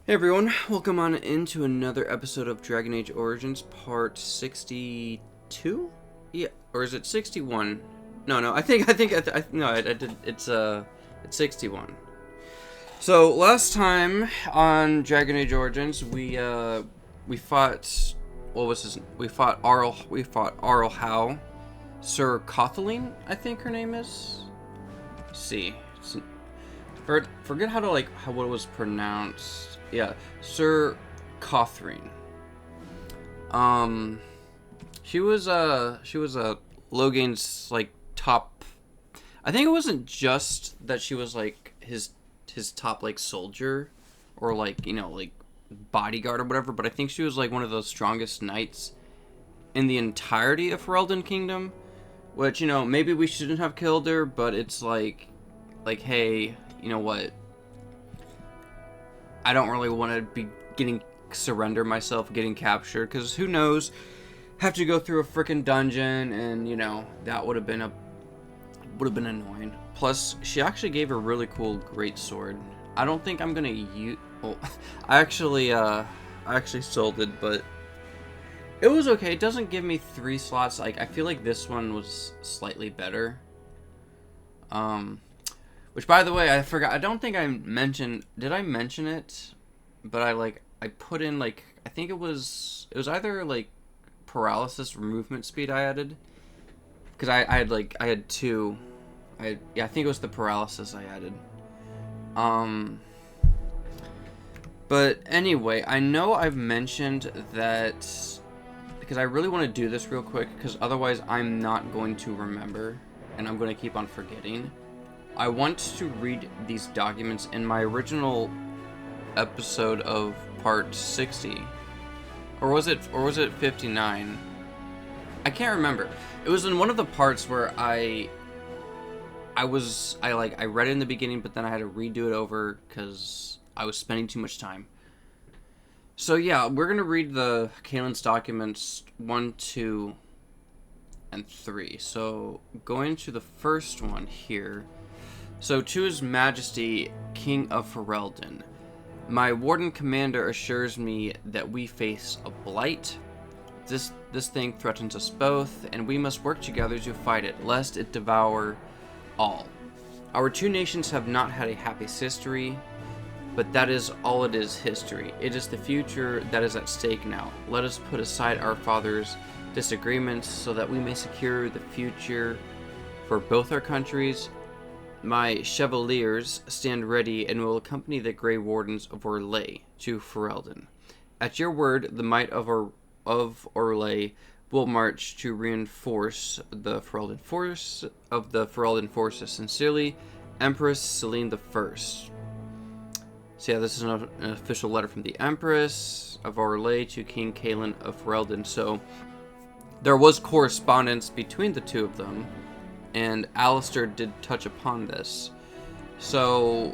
Hey everyone, welcome on into another episode of Dragon Age Origins, part 62? Yeah, or is it 61? No, I did, it's 61. So, last time on Dragon Age Origins, we fought, we fought Arl Howe, Sir Cothaline, I think her name is? Let's see. Forget how to, what it was pronounced. Yeah, Sir Cothrine. She was Logain's top. I think it wasn't just that she was his top soldier or bodyguard or whatever, but I think she was one of the strongest knights in the entirety of Ferelden Kingdom. Which, maybe we shouldn't have killed her, but it's hey, you know what? I don't really want to be surrender myself, getting captured, because who knows? Have to go through a freaking dungeon, and that would have been annoying. Plus, she actually gave a really cool great sword. I don't think I'm gonna use. Well, I actually sold it, but it was okay. It doesn't give me 3 slots. I feel like this one was slightly better. Which, by the way, I forgot. I don't think I mentioned. Did I mention it? But I put in I think it was either paralysis or movement speed I added, because I had 2. I think it was the paralysis I added. But anyway, I know I've mentioned that because I really want to do this real quick, because otherwise I'm not going to remember and I'm going to keep on forgetting. I want to read these documents in my original episode of part 60. Or was it 59? I can't remember. It was in one of the parts where I read it in the beginning, but then I had to redo it over because I was spending too much time. So yeah, we're going to read the Kaelin's documents 1, 2, and 3. So going to the first one here. So, to His Majesty, King of Ferelden, my Warden Commander assures me that we face a blight. This thing threatens us both, and we must work together to fight it, lest it devour all. Our 2 nations have not had a happy history, but that is all it is, history. It is the future that is at stake now. Let us put aside our father's disagreements so that we may secure the future for both our countries. My chevaliers stand ready and will accompany the Grey Wardens of Orlais to Ferelden. At your word, the might of Orlais will march to reinforce the Ferelden forces. Sincerely, Empress Celine I. So yeah, this is an official letter from the Empress of Orlais to King Kaelin of Ferelden. So there was correspondence between the 2 of them. And Alistair did touch upon this. So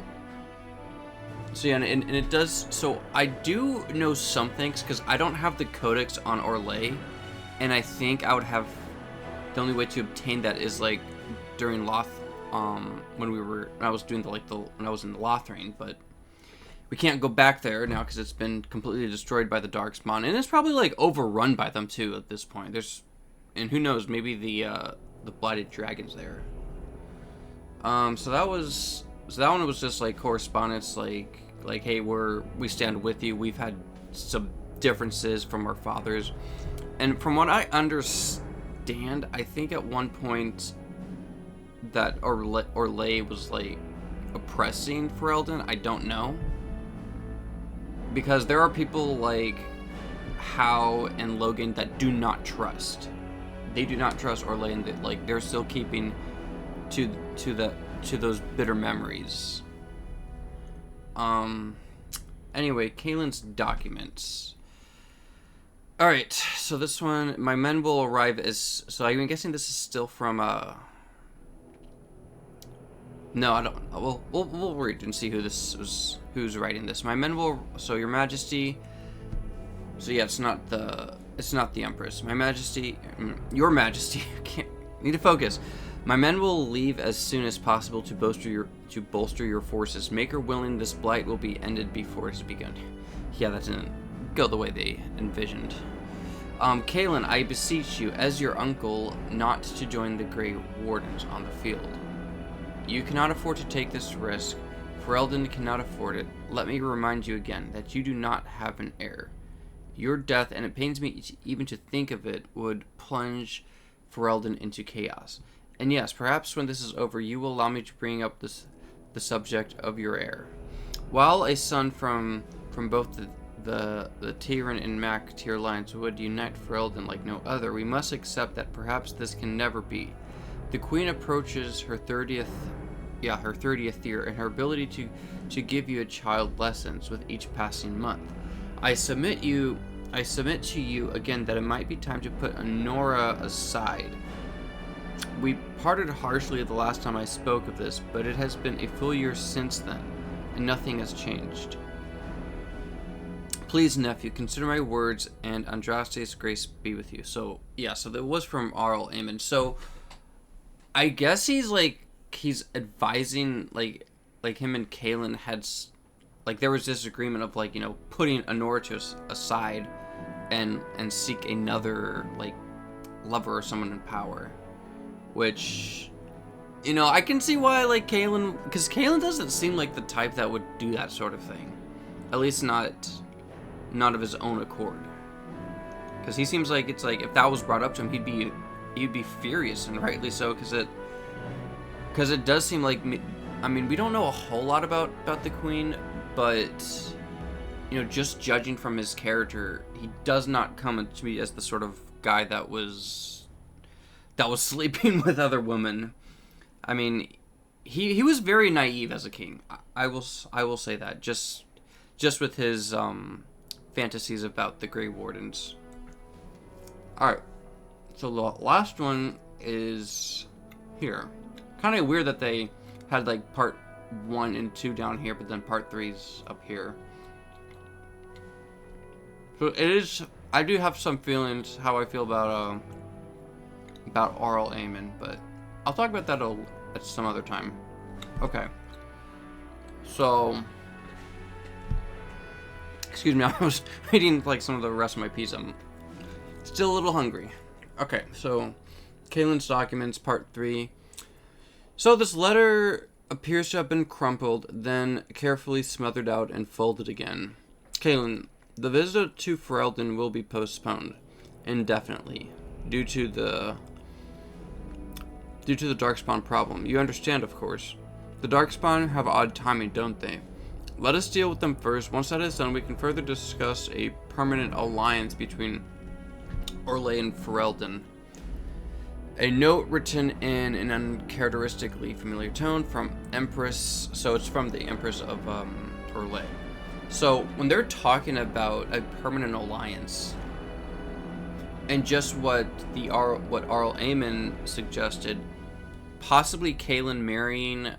yeah, and it does. So I do know some things because I don't have the codex on Orlais, and I think I would have the only way to obtain that is during Loth, when I was doing when I was in the Lothrane, but we can't go back there now because it's been completely destroyed by the Darkspawn, and it's probably overrun by them too at this point. And who knows, maybe the blighted dragons there. So that one was just correspondence, hey, we stand with you. We've had some differences from our fathers, and from what I understand, I think at one point that Orlais was oppressing Ferelden. I don't know, because there are people like Howe and Logan that do not trust. They do not trust Orlais, and they're still keeping to those bitter memories. Anyway, Kaelin's documents. All right, so this one, my men will arrive as. So I'm guessing this is still from. No, I don't. We'll read and see who's writing this. My men will. So Your Majesty. So yeah, it's not the Empress. My Majesty, Your Majesty, need to focus. My men will leave as soon as possible to bolster your forces. Make her willing. This blight will be ended before it has begun. Yeah, that didn't go the way they envisioned. Kaelin, I beseech you, as your uncle, not to join the Grey Wardens on the field. You cannot afford to take this risk. Ferelden cannot afford it. Let me remind you again that you do not have an heir. Your death, and it pains me even to think of it, would plunge Ferelden into chaos. And yes, perhaps when this is over, you will allow me to bring up the subject of your heir. While a son from both the Tyrion and Mac tier lines would unite Ferelden like no other, we must accept that perhaps this can never be. The Queen approaches her 30th year, and her ability to give you a child lessens with each passing month. I submit to you again that it might be time to put Anora aside. We parted harshly the last time I spoke of this, but it has been a full year since then, and nothing has changed. Please, nephew, consider my words, and Andraste's grace be with you. So, yeah, so that was from Arl Aemon. So, I guess he's advising, like him and Kaelin had, like, there was this agreement of, like, you know, putting Anora aside and seek another, like, lover or someone in power. Which, you know, I can see why, like, Kaelin, because Kaelin doesn't seem like the type that would do that sort of thing. At least not of his own accord. Because he seems like, it's like, if that was brought up to him, he'd be furious, and rightly so, because it does seem like, I mean, we don't know a whole lot about the Queen, but, you know, just judging from his character, he does not come to me as the sort of guy that was sleeping with other women. I mean, he was very naive as a king. I will say that, just with his fantasies about the Grey Wardens. Alright, so the last one is here. Kind of weird that they had, like, part 1 and 2 down here, but then part 3's up here. So it is, I do have some feelings how I feel about Arl Aemon, but I'll talk about that at some other time. Okay. So, excuse me, I was reading, like, some of the rest of my piece. I'm still a little hungry. Okay, so Kaelin's documents, part 3. So this letter appears to have been crumpled, then carefully smothered out and folded again. Kaelin, the visit to Ferelden will be postponed indefinitely due to the Darkspawn problem. You understand, of course. The Darkspawn have odd timing, don't they? Let us deal with them first. Once that is done, we can further discuss a permanent alliance between Orlais and Ferelden. A note written in an uncharacteristically familiar tone from Empress. So it's from the Empress of Orlais. So when they're talking about a permanent alliance, and just what Arl Aemon suggested, possibly Kaelin marrying,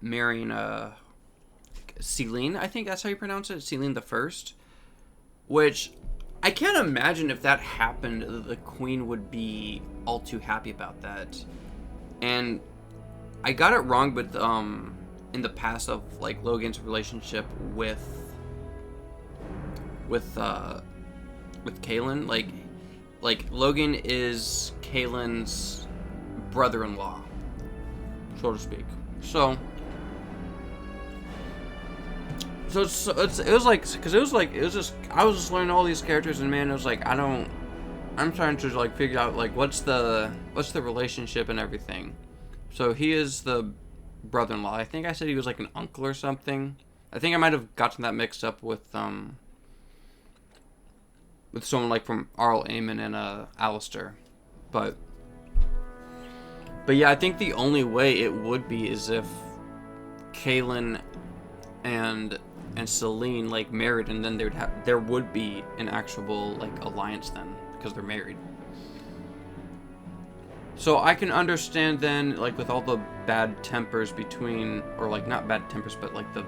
marrying Selene, I think that's how you pronounce it, Selene the First, which I can't imagine if that happened, the Queen would be all too happy about that. And I got it wrong with in the past of, like, Logan's relationship with Kaelin, like Logan is Kaelin's brother-in-law, so to speak. So it was just I was just learning all these characters, and man, it was like I'm trying to, like, figure out, like, what's the relationship and everything. So he is the brother-in-law. I think I said he was like an uncle or something. I think I might have gotten that mixed up with someone like from Arl Aemon and Alistair. But yeah, I think the only way it would be is if Kaelin and Selene, like, married, and then there would be an actual, like, alliance then, because they're married. So I can understand then, like, with all the bad tempers between, or, like, not bad tempers, but, like, the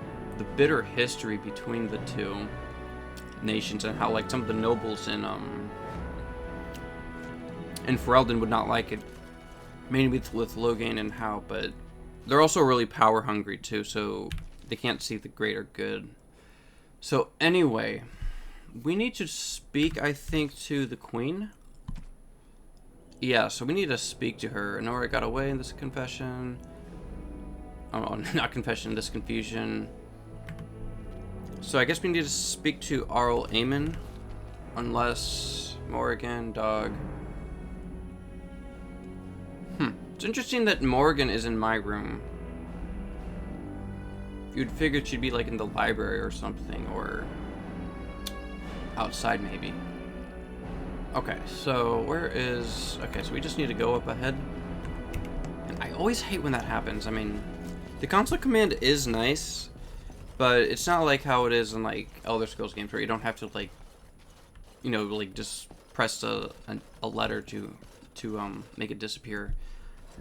bitter history between the two nations, and how, like, some of the nobles in And Ferelden would not like it, mainly with Logain and Hao, but they're also really power hungry too, so they can't see the greater good. So anyway, we need to speak, I think, to the Queen. Yeah, so we need to speak to her. Anora got away in this confession. Oh, not confession, this confusion. So I guess we need to speak to Arl Aemon. Unless Morrigan, dog. It's interesting that Morrigan is in my room. You'd figured she'd be like in the library or something, or outside maybe. Okay, so where is... Okay, so we just need to go up ahead. And I always hate when that happens. I mean, the console command is nice, but it's not like how it is in like Elder Scrolls games where you don't have to like, you know, like just press a letter to make it disappear.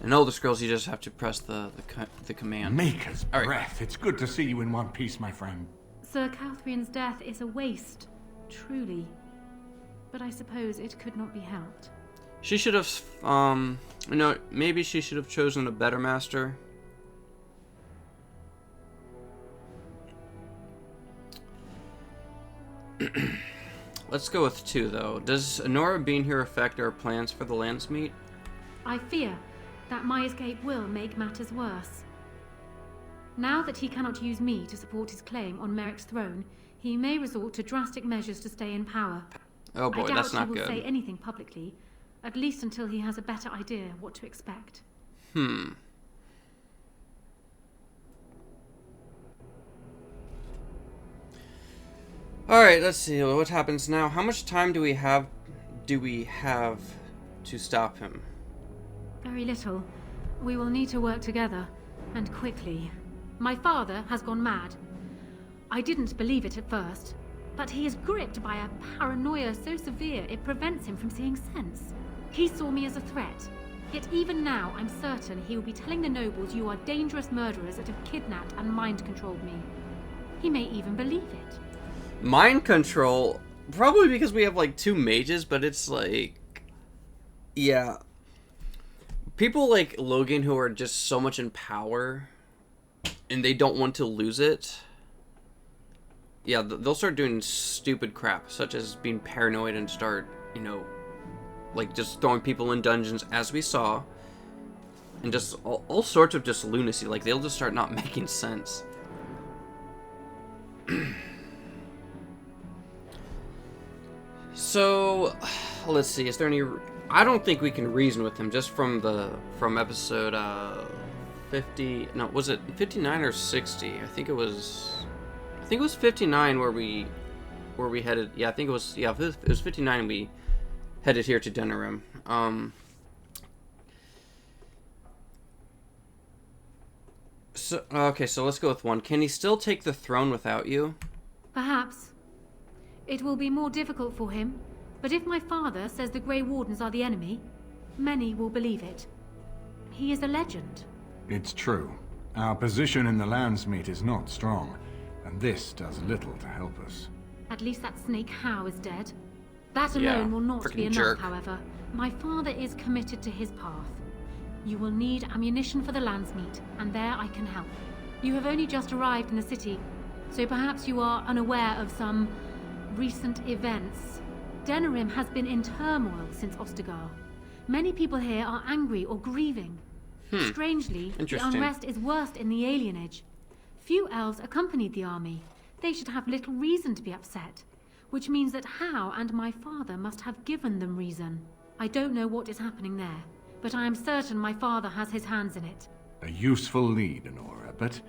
In Elder Scrolls, you just have to press the command. Maker's breath. It's good to see you in one piece, my friend. Sir Catherine's death is a waste, truly. But I suppose it could not be helped. She should have, maybe she should have chosen a better master. Let's go with 2, though. Does Anora being here affect our plans for the Landsmeet? I fear that my escape will make matters worse. Now that he cannot use me to support his claim on Merrick's throne, he may resort to drastic measures to stay in power. Oh boy, that's not good. I doubt he will say anything publicly, at least until he has a better idea what to expect. Alright, let's see what happens now. How much time do we have to stop him? Very little. We will need to work together, and quickly. My father has gone mad. I didn't believe it at first, but he is gripped by a paranoia so severe it prevents him from seeing sense. He saw me as a threat, yet even now I'm certain he will be telling the nobles you are dangerous murderers that have kidnapped and mind-controlled me. He may even believe it. Mind control? Probably because we have like 2 mages, but it's like... Yeah. People like Logan who are just so much in power and they don't want to lose it. Yeah, they'll start doing stupid crap, such as being paranoid and start, you know, like just throwing people in dungeons, as we saw. And just all sorts of just lunacy. Like, they'll just start not making sense. So, let's see, is there any... I don't think we can reason with him just from episode 50. No, was it 59 or 60? I think it was 59 where we headed. Yeah, I think it was 59 and we headed here to Denerim. So okay, so let's go with 1. Can he still take the throne without you? Perhaps. It will be more difficult for him. But if my father says the Grey Wardens are the enemy, many will believe it. He is a legend. It's true. Our position in the Landsmeet is not strong, and this does little to help us. At least that snake Hao is dead. That alone will not be enough, jerk. However. My father is committed to his path. You will need ammunition for the Landsmeet, and there I can help. You have only just arrived in the city, so perhaps you are unaware of some recent events. Denerim has been in turmoil since Ostagar. Many people here are angry or grieving. Strangely, the unrest is worst in the alienage. Few elves accompanied the army. They should have little reason to be upset, which means that Hao and my father must have given them reason. I don't know what is happening there, but I am certain my father has his hands in it. A useful lead, Anora, but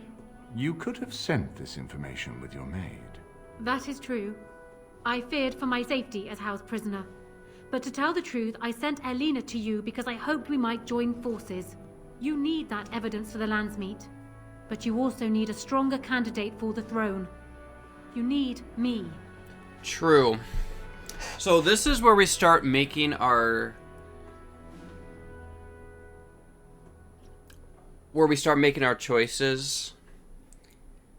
you could have sent this information with your maid. That is true. I feared for my safety as Hao's prisoner. But to tell the truth, I sent Elena to you because I hoped we might join forces. You need that evidence for the Landsmeet. But you also need a stronger candidate for the throne. You need me. True. So this is where we start making our... choices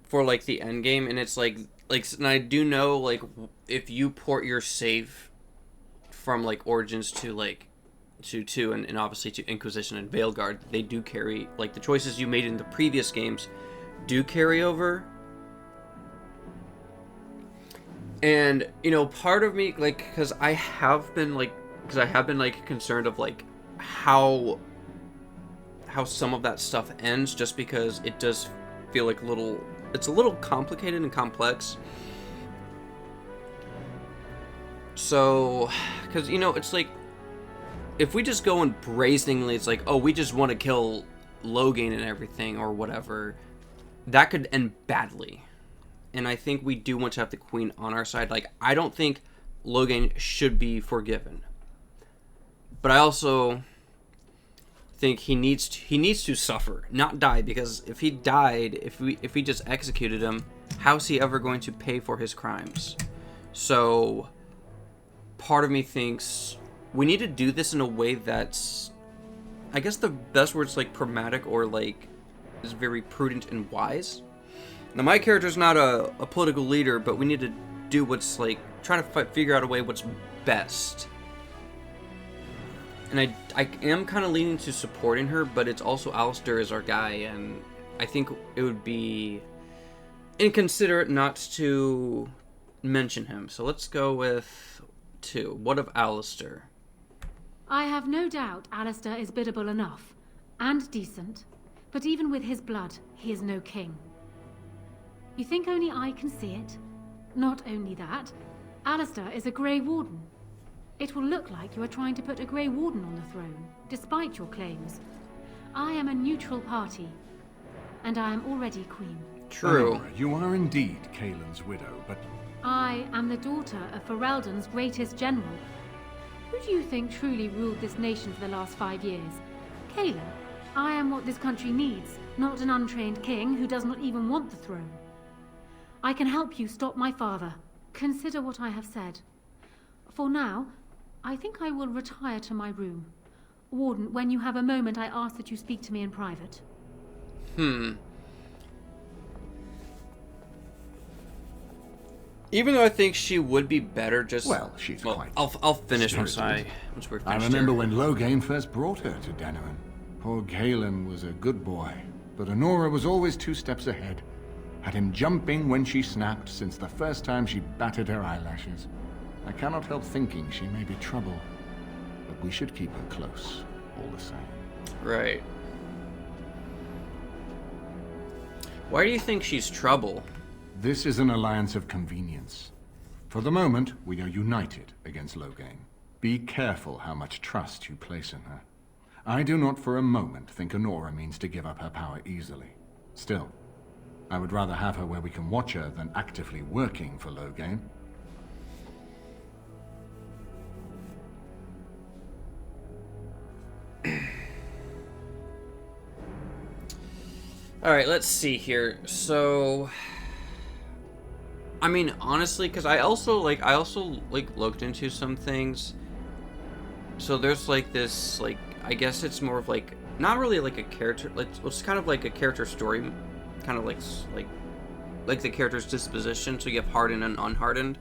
for, like, the end game. And it's like, and I do know, like, if you port your save from, like, Origins to, like, to and obviously to Inquisition and Veilguard, they do carry, like, the choices you made in the previous games do carry over. And, you know, part of me, like, because I have been concerned of, like, how some of that stuff ends, just because it does feel like it's a little complicated and complex. So, because, you know, it's like, if we just go and brazenly, it's like, oh, we just want to kill Logain and everything, or whatever, that could end badly. And I think we do want to have the Queen on our side. Like, I don't think Logain should be forgiven. But I also think he needs to suffer, not die, because if he died, if we just executed him, how's he ever going to pay for his crimes? So part of me thinks we need to do this in a way that's, I guess the best word's like pragmatic, or like is very prudent and wise. Now, my character's not a political leader, but we need to do what's like, try to figure out a way what's best. And I am kind of leaning to supporting her, but it's also Alistair is our guy, and I think it would be inconsiderate not to mention him. So let's go with 2. What of Alistair? I have no doubt Alistair is biddable enough, and decent, but even with his blood, he is no king. You think only I can see it? Not only that, Alistair is a Grey Warden. It will look like you are trying to put a Grey Warden on the throne, despite your claims. I am a neutral party, and I am already queen. True. Anora, you are indeed Kaelin's widow, but I am the daughter of Ferelden's greatest general. Who do you think truly ruled this nation for the last 5 years? Kaelin. I am what this country needs, not an untrained king who does not even want the throne. I can help you stop my father. Consider what I have said. For now, I think I will retire to my room. Warden, when you have a moment, I ask that you speak to me in private. Even though I think she would be better just... well, she's quite... I'll finish once we're finished. I remember when Logain first brought her to Danaran. Poor Kaelin was a good boy, but Anora was always 2 steps ahead. Had him jumping when she snapped since the first time she batted her eyelashes. I cannot help thinking she may be trouble, but we should keep her close, all the same. Right. Why do you think she's trouble? This is an alliance of convenience. For the moment, we are united against Logain. Be careful how much trust you place in her. I do not for a moment think Anora means to give up her power easily. Still, I would rather have her where we can watch her than actively working for Logain. Alright, let's see here. So, I mean, honestly, because I also looked into some things. So there's like this, like, I guess it's more of like, not really like a character, like, it's kind of like a character story, kind of like the character's disposition. So you have hardened and unhardened.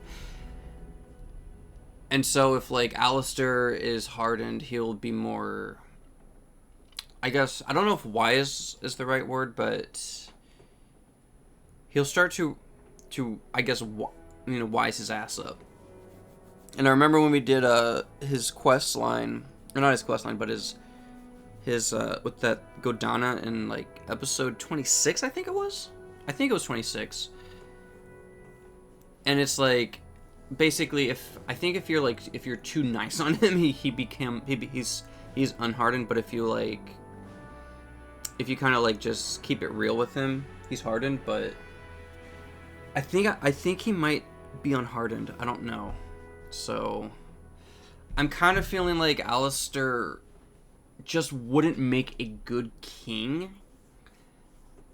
And so if like Alistair is hardened, he'll be more, I guess, I don't know if wise is the right word, but he'll start to I guess, wise his ass up. And I remember when we did his quest line, or not his quest line, but his with that Godana in like episode 26, I think it was 26. And it's like, basically, if you're too nice on him, he's unhardened. But if you kind of like just keep it real with him, he's hardened. But I think he might be unhardened. I don't know. So I'm kind of feeling like Alistair just wouldn't make a good king,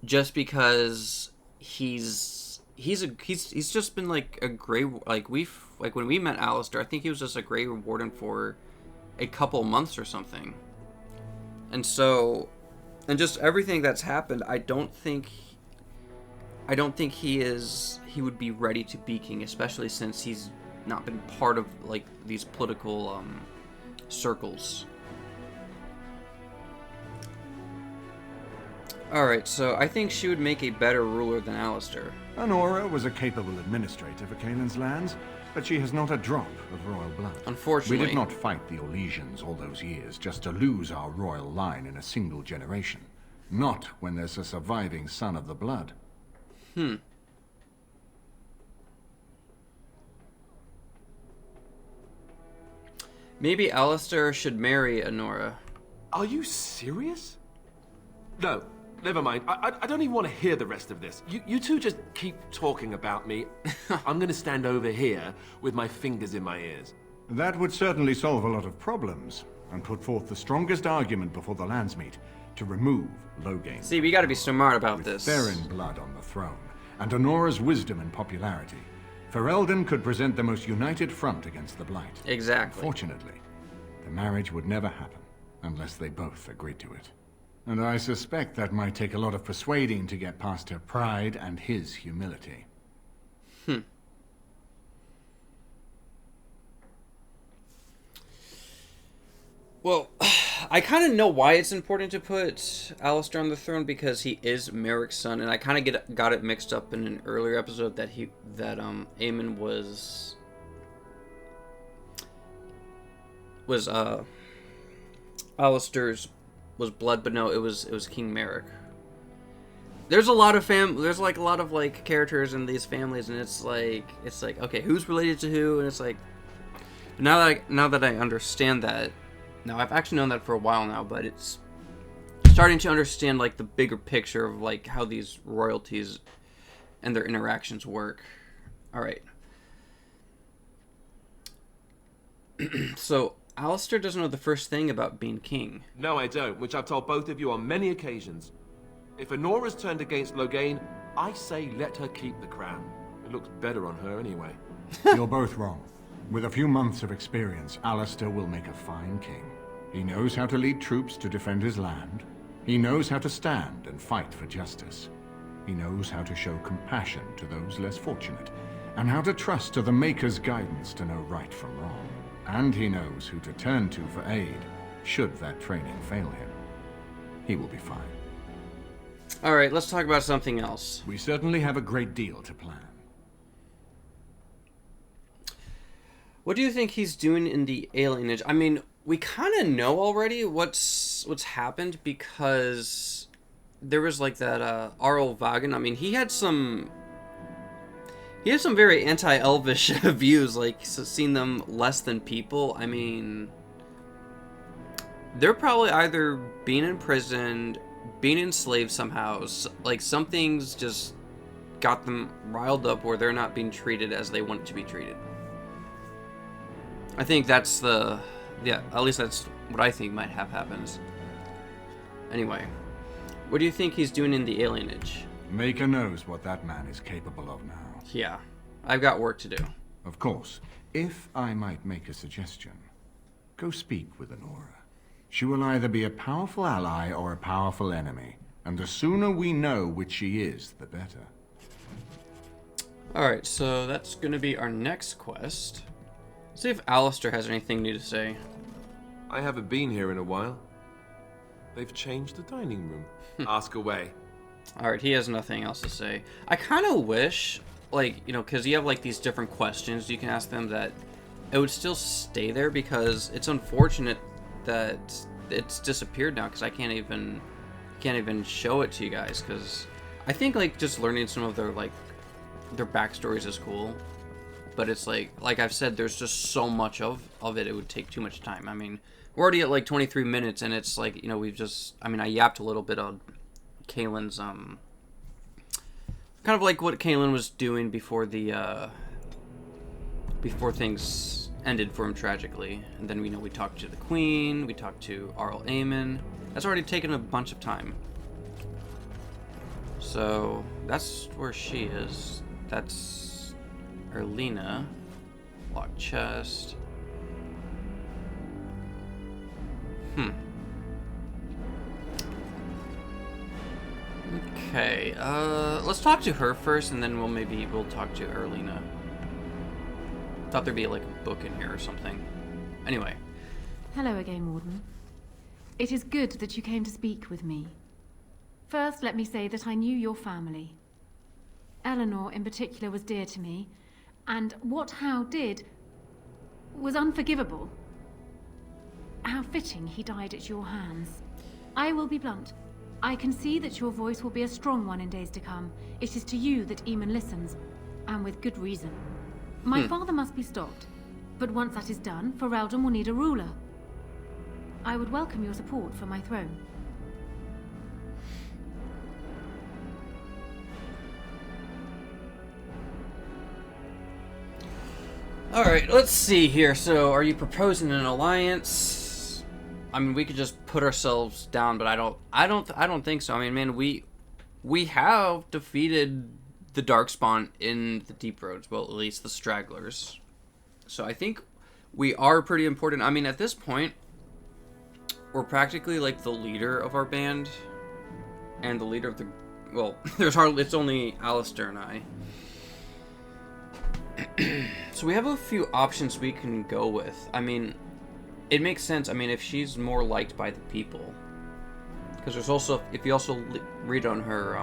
just because he's just been like a Grey, like when we met Alistair, I think he was just a Grey Warden for a couple months or something. And so, and just everything that's happened, I don't think he would be ready to be king, especially since he's not been part of like these political circles. Alright, so I think she would make a better ruler than Alistair. Anora was a capable administrator for Caelan's lands, but she has not a drop of royal blood. Unfortunately. We did not fight the Orlesians all those years just to lose our royal line in a single generation. Not when there's a surviving son of the blood. Maybe Alistair should marry Anora. Are you serious? No, never mind. I don't even want to hear the rest of this. You two just keep talking about me. I'm going to stand over here with my fingers in my ears. That would certainly solve a lot of problems, and put forth the strongest argument before the Landsmeet to remove Loghain. See, we gotta be smart about With this. Theron blood on the throne, and Anora's wisdom and popularity, Ferelden could present the most united front against the Blight. Exactly. Fortunately, the marriage would never happen unless they both agreed to it. And I suspect that might take a lot of persuading to get past her pride and his humility. Well, I kind of know why it's important to put Alistair on the throne, because he is Merrick's son, and I kind of got it mixed up in an earlier episode that Aemon was Alistair's was blood, but no, it was King Merrick. There's a lot of there's like a lot of like characters in these families, and it's like okay, who's related to who, and it's like now that I understand that. Now, I've actually known that for a while now, but it's starting to understand, like, the bigger picture of, like, how these royalties and their interactions work. Alright. So, Alistair doesn't know the first thing about being king. No, I don't, which I've told both of you on many occasions. If Anora's turned against Loghain, I say let her keep the crown. It looks better on her anyway. You're both wrong. With a few months of experience, Alistair will make a fine king. He knows how to lead troops to defend his land. He knows how to stand and fight for justice. He knows how to show compassion to those less fortunate, and how to trust to the Maker's guidance to know right from wrong. And he knows who to turn to for aid, should that training fail him. He will be fine. Alright, let's talk about something else. We certainly have a great deal to plan. What do you think he's doing in the alienage? I mean, we kind of know already what's happened, because there was like that Arl Vagan. I mean, he had some very anti-elvish views, like seeing them less than people. I mean, they're probably either being imprisoned, being enslaved somehow. Like, something's just got them riled up where they're not being treated as they want to be treated. I think that's at least that's what I think might have happened. Anyway, what do you think he's doing in the alienage? Maker knows what that man is capable of now. Yeah, I've got work to do. Of course, if I might make a suggestion, go speak with Anora. She will either be a powerful ally or a powerful enemy, and the sooner we know which she is, the better. Alright, so that's going to be our next quest. See if Alistair has anything new to say. I haven't been here in a while. They've changed the dining room. Ask away. Alright, he has nothing else to say. I kind of wish, like, you know, because you have, like, these different questions you can ask them, that it would still stay there, because it's unfortunate that it's disappeared now, because I can't even show it to you guys, because I think, like, just learning some of their backstories is cool. But it's like I've said, there's just so much of it, it would take too much time. I mean, we're already at like 23 minutes, and it's like, you know, I yapped a little bit on Caelan's, kind of like what Caelan was doing before before things ended for him tragically. And then, you know, we talked to the Queen, we talked to Arl Aemon. That's already taken a bunch of time. So, that's where she is. That's Erlina. Locked chest. Okay, let's talk to her first, and then we'll talk to Erlina. Thought there'd be like a book in here or something. Anyway. Hello again, Warden. It is good that you came to speak with me. First, let me say that I knew your family. Eleanor, in particular, was dear to me, and what Hal did was unforgivable. How fitting he died at your hands. I will be blunt. I can see that your voice will be a strong one in days to come. It is to you that Eamon listens, and with good reason. My father must be stopped, but once that is done, Ferelden will need a ruler. I would welcome your support for my throne. Alright, let's see here. So, are you proposing an alliance? I mean, we could just put ourselves down, but I don't think so. I mean, man, we have defeated the Darkspawn in the Deep Roads. Well, at least the stragglers. So I think we are pretty important. I mean, at this point, we're practically like the leader of our band, and the leader of the. Well, it's only Alistair and I. So we have a few options we can go with. I mean, it makes sense. I mean, if she's more liked by the people, because there's also, if you also read on her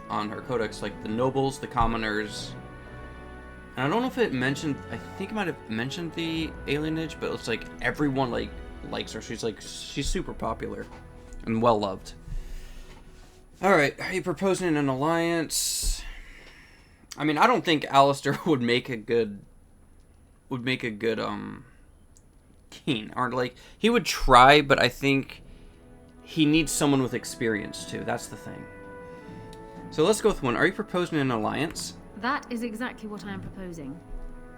on her codex, like the nobles, the commoners, and I don't know if it mentioned. I think it might have mentioned the alienage, but it's like everyone likes her. She's super popular and well loved. All right, are you proposing an alliance? I mean, I don't think Alistair would make a good king. Or like, he would try, but I think he needs someone with experience too. That's the thing. So let's go with one. Are you proposing an alliance? That is exactly what I am proposing.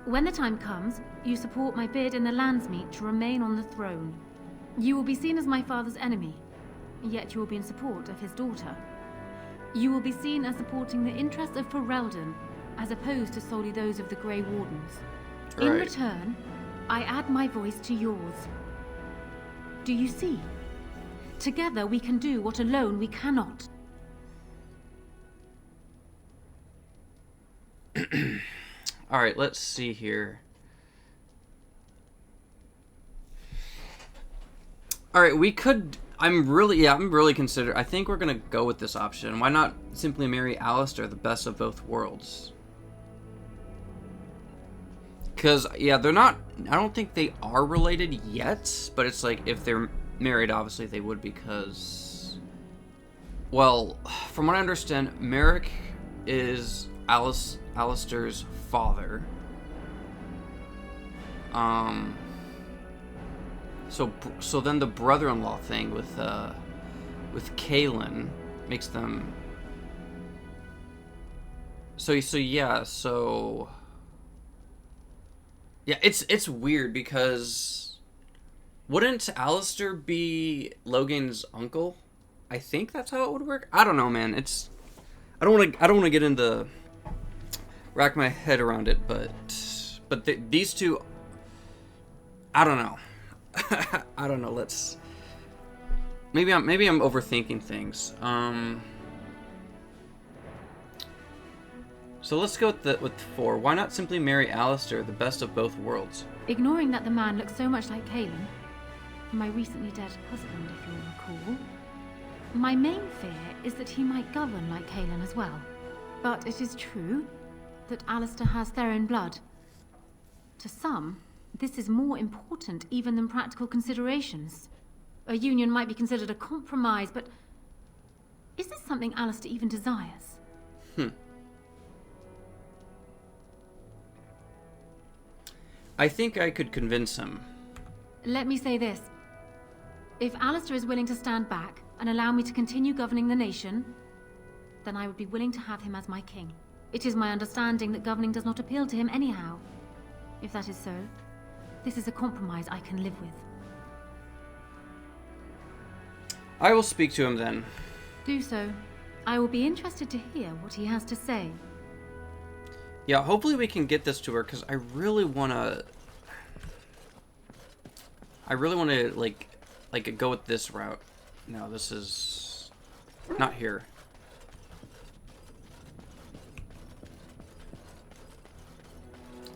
When the time comes, you support my bid in the Landsmeet to remain on the throne. You will be seen as my father's enemy, yet you will be in support of his daughter. You will be seen as supporting the interests of Ferelden, as opposed to solely those of the Grey Wardens. In return, I add my voice to yours. Do you see? Together we can do what alone we cannot. Alright, let's see here. Alright, we could... I'm really considering... I think we're gonna go with this option. Why not simply marry Alistair, the best of both worlds? Because, yeah, they're not... I don't think they are related yet, but it's like, if they're married, obviously they would, because... Well, from what I understand, Merrick is Alistair's father. So then the brother-in-law thing with Kaelin makes them. So yeah, it's weird because wouldn't Alistair be Logan's uncle? I think that's how it would work. I don't know, man. I don't want to get into rack my head around it, but these two, I don't know. I don't know. Let's maybe I'm overthinking things. So let's go with 4. Why not simply marry Alistair, the best of both worlds? Ignoring that the man looks so much like Kaelin, my recently dead husband, if you'll recall, my main fear is that he might govern like Kaelin as well. But it is true that Alistair has Theron blood. To some, this is more important even than practical considerations. A union might be considered a compromise, but is this something Alistair even desires? I think I could convince him. Let me say this. If Alistair is willing to stand back and allow me to continue governing the nation, then I would be willing to have him as my king. It is my understanding that governing does not appeal to him anyhow. If that is so, this is a compromise I can live with. I will speak to him then. Do so. I will be interested to hear what he has to say. Yeah, hopefully we can get this to her, because I really want to... like, go with this route. No, this is... not here.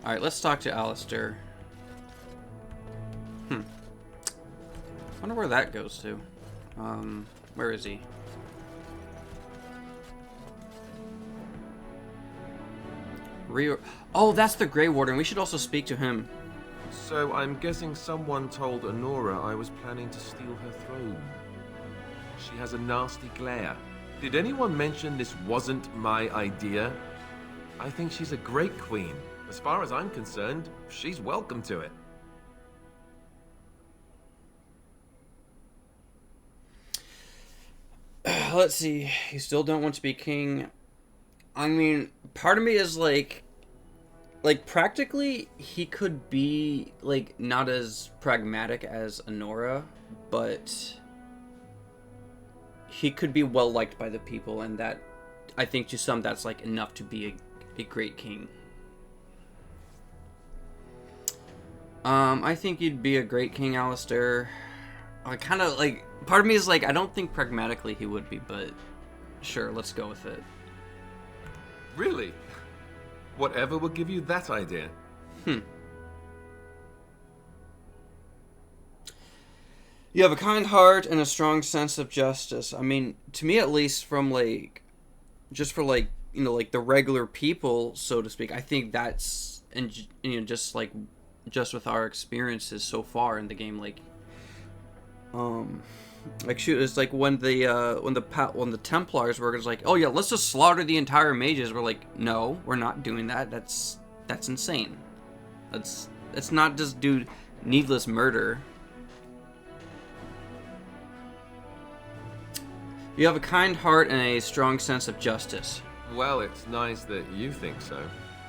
Alright, let's talk to Alistair. Wonder where that goes to. Where is he? Oh, that's the Grey Warden. We should also speak to him. So I'm guessing someone told Anora I was planning to steal her throne. She has a nasty glare. Did anyone mention this wasn't my idea? I think she's a great queen. As far as I'm concerned, she's welcome to it. Let's see. You still don't want to be king. I mean, part of me is like practically he could be like not as pragmatic as Anora, but he could be well liked by the people, and that I think to some that's like enough to be a great king. I think you'd be a great king, Alistair. I kind of like, part of me is like, I don't think pragmatically he would be, but sure, let's go with it. Really? Whatever will give you that idea? You have a kind heart and a strong sense of justice. I mean, to me at least, from like, just for like, you know, like the regular people, so to speak, I think that's, and you know, just like, just with our experiences so far in the game, like shoot, it's like when the Templars were just like, oh yeah, let's just slaughter the entire mages. We're like, no, we're not doing that. That's insane. Let's not just do needless murder. You have a kind heart and a strong sense of justice. Well, it's nice that you think so.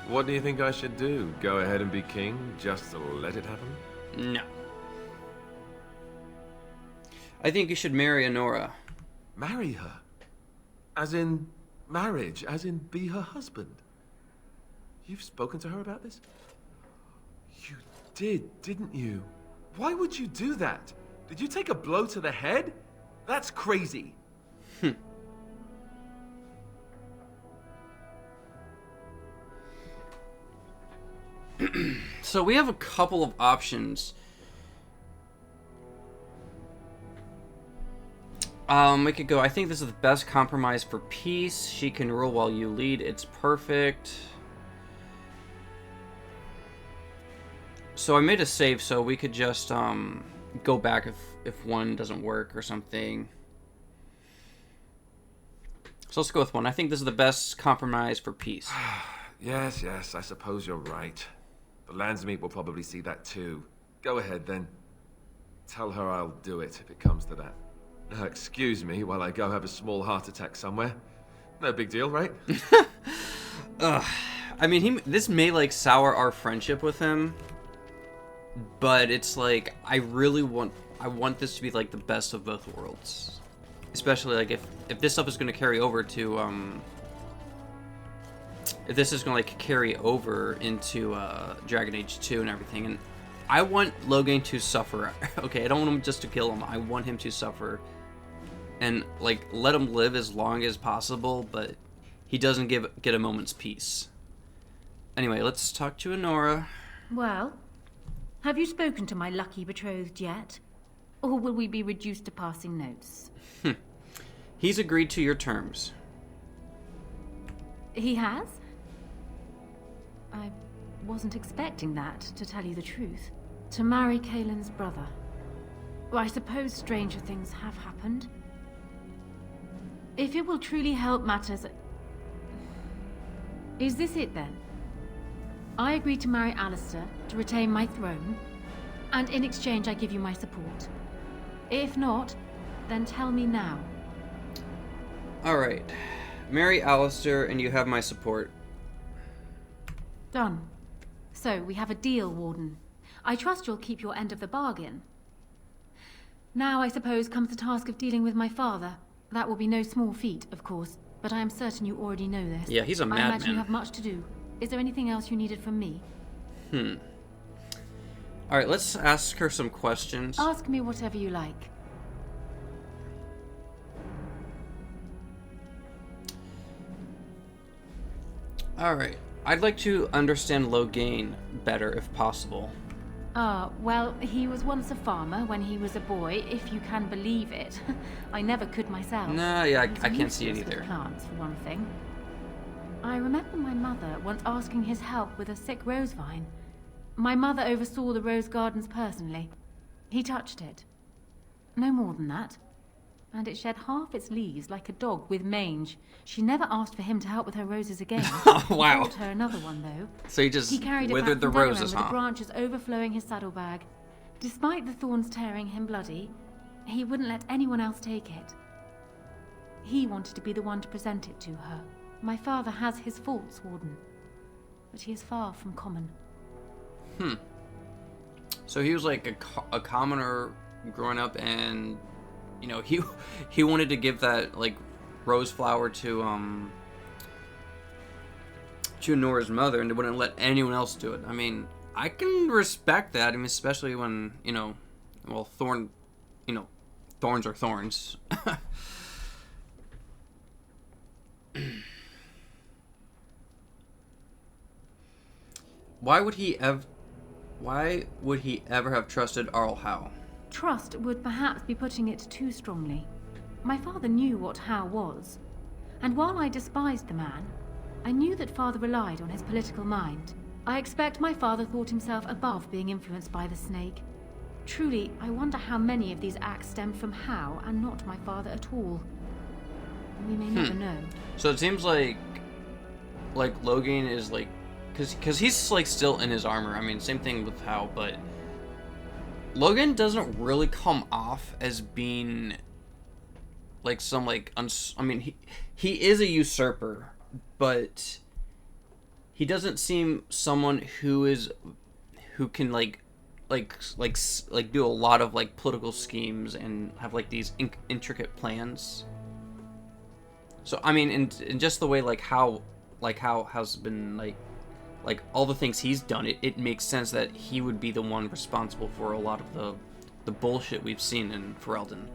What do you think I should do? Go ahead and be king, just to let it happen? No. I think you should marry Anora. Marry her? As in marriage? As in be her husband? You've spoken to her about this? You did, didn't you? Why would you do that? Did you take a blow to the head? That's crazy. So we have a couple of options. We could go, I think this is the best compromise for peace. She can rule while you lead. It's perfect. So I made a save, so we could just go back if one doesn't work or something. So let's go with one. I think this is the best compromise for peace. Yes, I suppose you're right. The Landsmeet will probably see that too. Go ahead then. Tell her I'll do it if it comes to that. Excuse me while I go have a small heart attack somewhere. No big deal, right? I mean, this may like sour our friendship with him, but it's like I want this to be like the best of both worlds. Especially like if this stuff is going to carry over to if this is going to like carry over into Dragon Age 2 and everything, and I want Loghain to suffer. Okay, I don't want him just to kill him. I want him to suffer and like let him live as long as possible, but he doesn't get a moment's peace. Anyway, let's talk to Anora. Well, have you spoken to my lucky betrothed yet? Or will we be reduced to passing notes? He's agreed to your terms. He has? I wasn't expecting that, to tell you the truth. To marry Kaelin's brother. Well, I suppose stranger things have happened. If it will truly help matters... Is this it then? I agree to marry Alistair to retain my throne, and in exchange I give you my support. If not, then tell me now. Alright. Marry Alistair and you have my support. Done. So, we have a deal, Warden. I trust you'll keep your end of the bargain. Now, I suppose, comes the task of dealing with my father. That will be no small feat, of course, but I am certain you already know this. Yeah, he's a madman. I imagine you have much to do. Is there anything else you needed from me? Alright, let's ask her some questions. Ask me whatever you like. Alright. I'd like to understand Loghain better, if possible. Well, he was once a farmer when he was a boy, if you can believe it. I never could myself. Nah, yeah, I He was can't see it useless with either. plants, for one thing. I remember my mother once asking his help with a sick rose vine. My mother oversaw the rose gardens personally. He touched it. No more than that. And it shed half its leaves like a dog with mange. She never asked for him to help with her roses again. Wow. He brought her another one, though. So he carried it withered back the from roses, Aedan with the branches overflowing his saddlebag. Despite the thorns tearing him bloody, he wouldn't let anyone else take it. He wanted to be the one to present it to her. My father has his faults, Warden, but he is far from common. So he was like a commoner growing up, and you know, he wanted to give that like rose flower to Anora's mother, and they wouldn't let anyone else do it. I mean, I can respect that. I mean, especially when, you know, well, thorns are thorns. Why would he ever have trusted Arl Howe? Trust would perhaps be putting it too strongly. My father knew what Howe was, and while I despised the man, I knew that father relied on his political mind. I expect my father thought himself above being influenced by the snake. Truly, I wonder how many of these acts stemmed from Howe and not my father at all. We may never know. So it seems like Logan is like, because he's like still in his armor. I mean, same thing with Howe, but Logan doesn't really come off as being like some like I mean, he is a usurper, but he doesn't seem someone who can do a lot of like political schemes and have like these intricate plans. So I mean, in just the way how has been like all the things he's done, it makes sense that he would be the one responsible for a lot of the bullshit we've seen in Ferelden.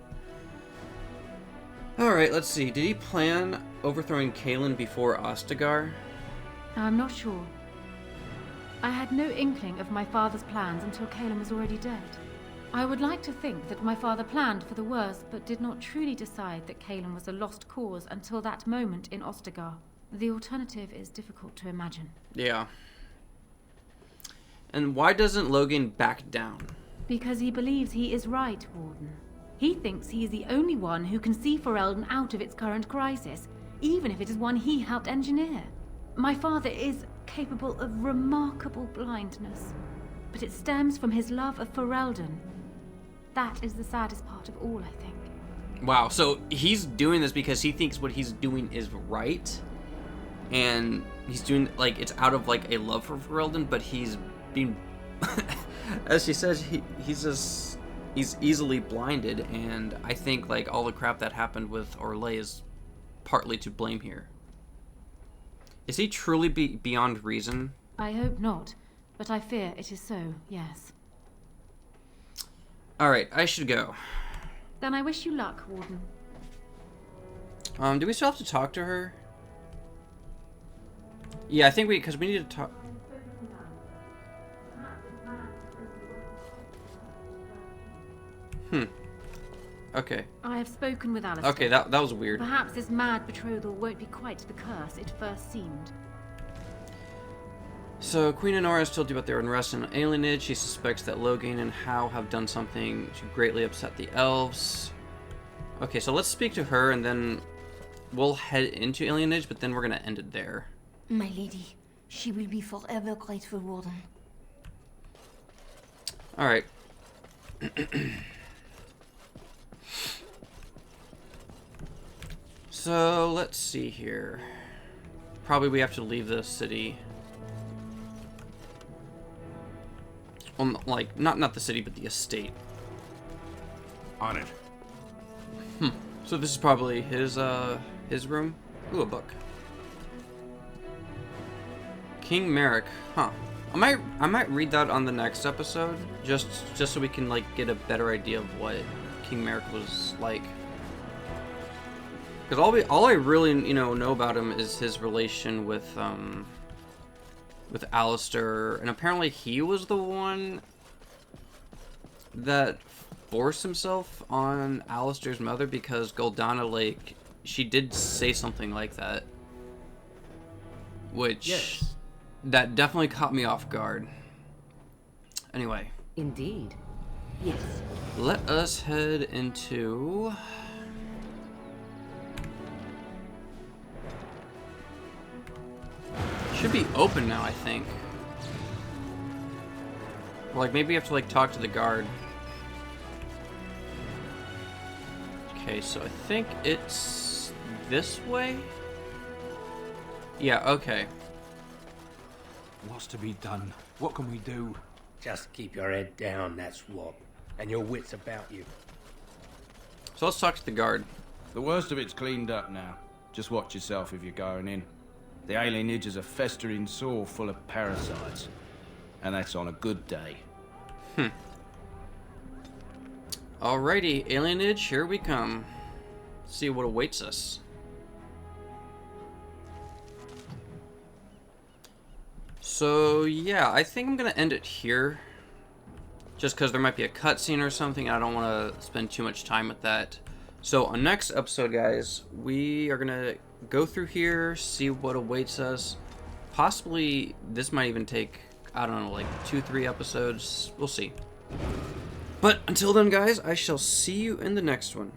Alright, let's see. Did he plan overthrowing Kaelin before Ostagar? I'm not sure. I had no inkling of my father's plans until Kaelin was already dead. I would like to think that my father planned for the worst, but did not truly decide that Kaelin was a lost cause until that moment in Ostagar. The alternative is difficult to imagine. Yeah. And why doesn't Logan back down? Because he believes he is right, Warden. He thinks he is the only one who can see Ferelden out of its current crisis, even if it is one he helped engineer. My father is capable of remarkable blindness, but it stems from his love of Ferelden. That is the saddest part of all, I think. Wow, so he's doing this because he thinks what he's doing is right, and he's doing, like, it's out of, like, a love for Ferelden, but he's being, as she says, he's easily blinded, and I think, like, all the crap that happened with Orlais is partly to blame here. Is he truly beyond reason? I hope not, but I fear it is so, yes. Alright, I should go. Then I wish you luck, Warden. Do we still have to talk to her? Yeah, I think because we need to talk. Okay. I have spoken with Alistair. Okay, that was weird. Perhaps this mad betrothal won't be quite the curse it first seemed. So, Queen Anora has told you about their unrest and alienage. She suspects that Logan and Howe have done something to greatly upset the elves. Okay, so let's speak to her, and then we'll head into alienage, but then we're going to end it there. My lady, she will be forever grateful, Warden. Alright. So, let's see here. Probably we have to leave the city. Well, like, not the city, but the estate. On it. So this is probably his room. Ooh, a book. King Merrick, huh? I might read that on the next episode, just so we can like get a better idea of what King Merrick was like. Because all I really know about him is his relation with Alistair, and apparently he was the one that forced himself on Alistair's mother, because Goldana, like, she did say something like that. which Yes. that definitely caught me off guard. Anyway, Indeed. Yes. let us head into... Should be open now, I think. Or, like, maybe you have to, like, talk to the guard. Okay, so I think it's this way? Yeah, okay. What's to be done? What can we do? Just keep your head down, that's what. And your wits about you. So let's talk to the guard. The worst of it's cleaned up now. Just watch yourself if you're going in. The alienage is a festering sore full of parasites. And that's on a good day. Alrighty, alienage, here we come. See what awaits us. So, yeah, I think I'm going to end it here. Just because there might be a cutscene or something, and I don't want to spend too much time with that. So, on next episode, guys, we are going to go through here, see what awaits us. Possibly, this might even take, I don't know, like 2-3 episodes. We'll see. But until then, guys, I shall see you in the next one.